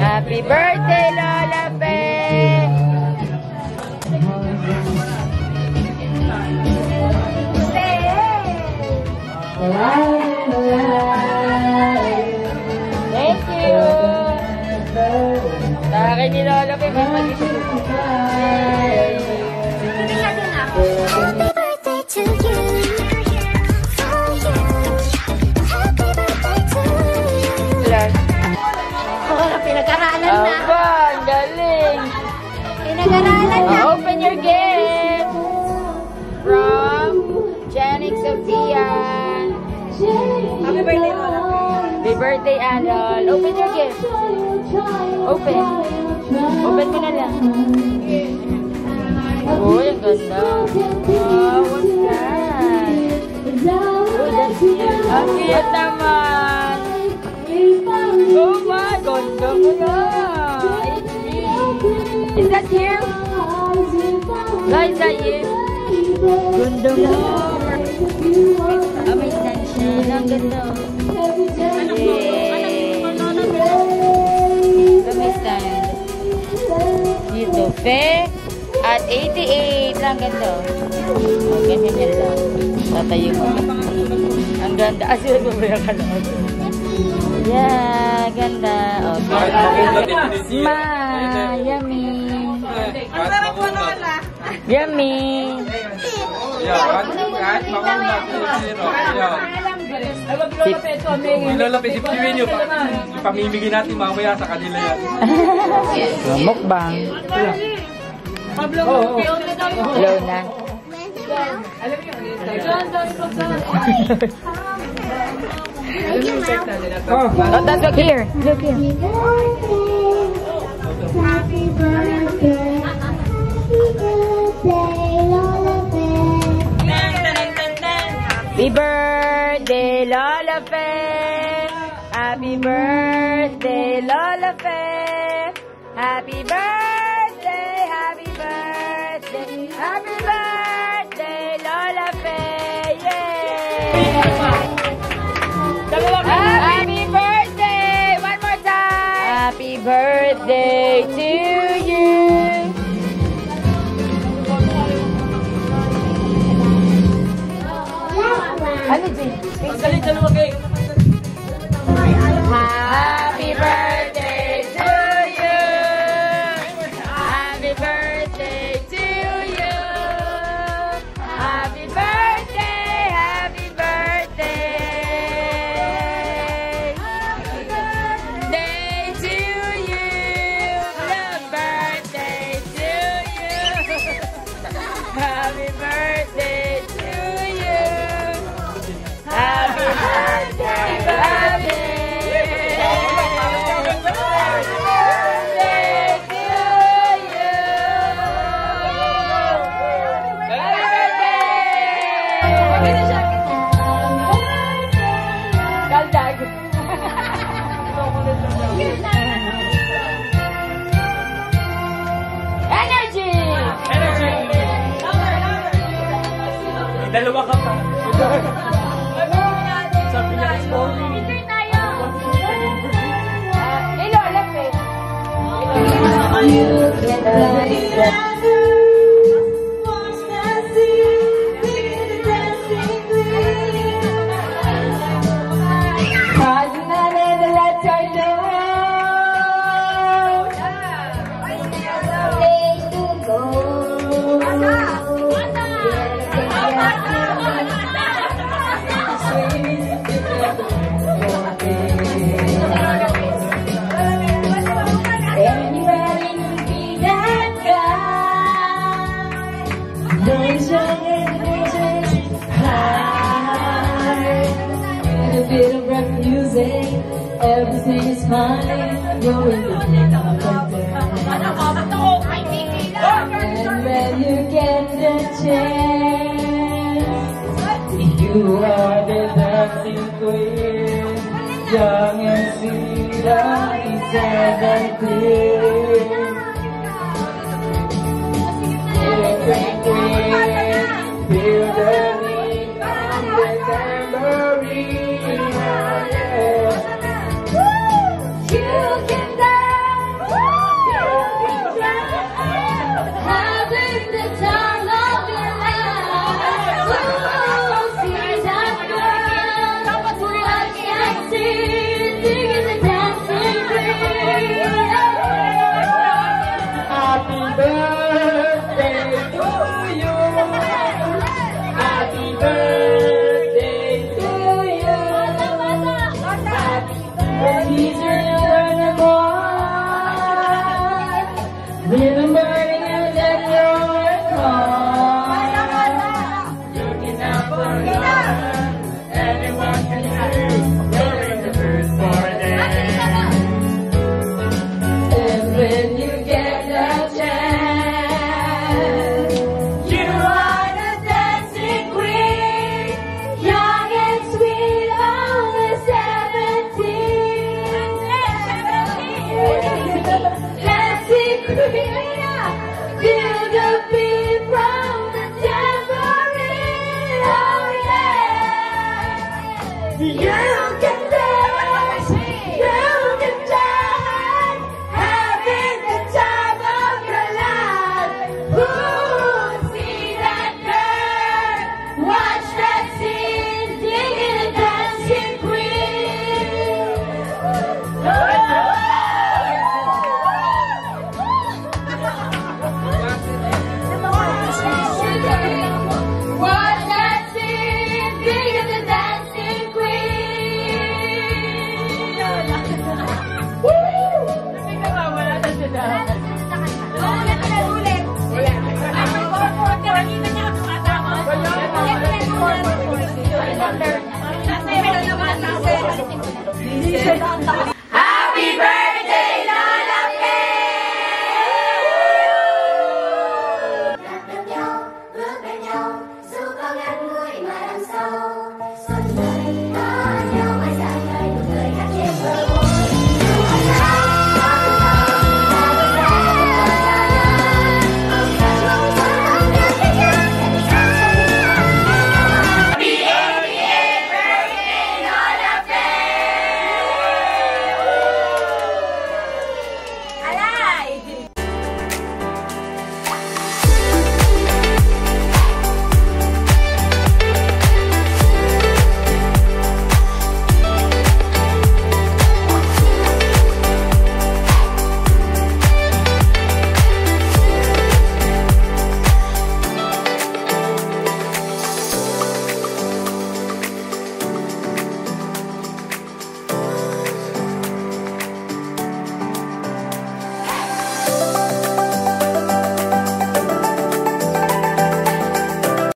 Happy birthday, Lola Pe! Thank you! Sa akin ni Lola Pe, may mag-isip. Pinag-aralan na. Aba, ang galing. Pinag-aralan na. Open your gift. From Janik Sophia. Happy birthday, Lola. Happy birthday, Adol. Open your gift. Open. Open mo na lang. Uy, ang ganda. Wow, what's that? Oh, that's cute. Ang cute naman. Oh my, ganda mo na. Is that here? Guys, is that you? Ganda mo. May extension. Ang ganda. May stand. Dito. Fe. At 88. Ang ganda. Ganyan yan lang. Tatayo mo. Ang ganda. Sila bumaya ka lang. Yeah, ganda. Okay. Yummy. Ang sarap mo, Lola. Yummy. Lola, isipin nyo, ipamimigay natin mamaya sa kanila yan. Mukbang. Hello na. Oh, that's look here. Look here. Happy birthday. Happy birthday, Lola Pe. Happy birthday, Lola Pe. Happy birthday, happy birthday, happy birthday, Lola Pe. Yay! Happy birthday! One more time! Happy birthday to you! Ano, Jane? Happy birthday to you! Happy birthday to you! Happy birthday! Happy birthday! Day to you! Happy birthday to you! Happy birthday to you! Happy birthday, happy Dalawa ka pa. Sabi niya, sorry. Picture tayo. Lola Pe. Everything is fine. You're in the nick of time. And when you get the chance, You are the dancing queen, young and sweet, sad and clear. Dancing queen, feel the beat of the tambourine. birthday to you. These are your boy. Remember that you're called. Looking out for love. Anyone can do. You're in the mood for that. And when you get the chance, you are the dancing queen, young and sweet, only 17. Dancing queen, feel the beat from the tambourine. Oh yeah, you can dance, you can dance, having the time of your life. Ooh, see that girl, watch that scene, digging a dancing queen. Watch that scene, digging the dancing queen. Wala na sila. Ulit.